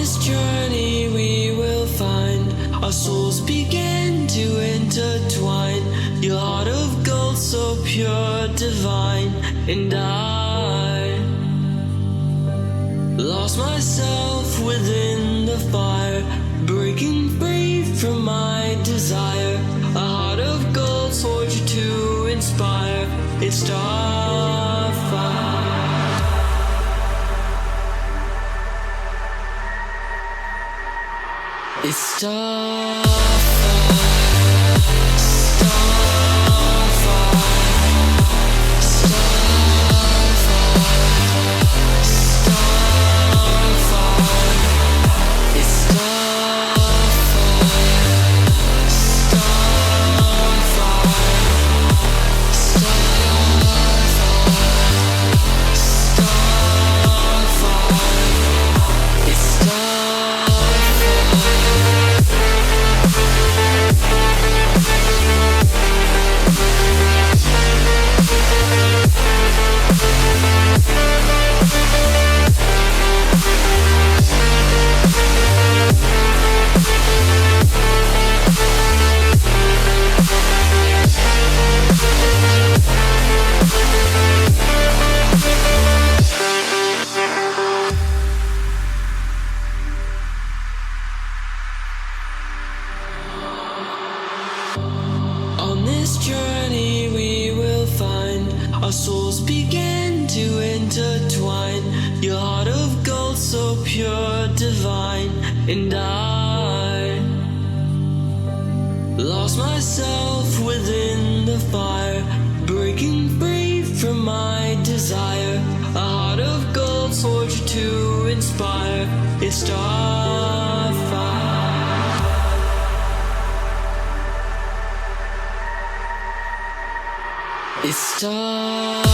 this journey we will find our souls begin to intertwine. Your heart of gold, so pure, divine. And I lost myself within the fire, breaking free from my desire. A heart of gold, forged to inspire. It's Starfire. It's Starfire. On this journey we will find our souls begin to intertwine. Your heart of gold, so pure, divine. And I lost myself within the fire, breaking free from my desire. A heart of gold, forged to inspire. It's Starfire. It's Starfire.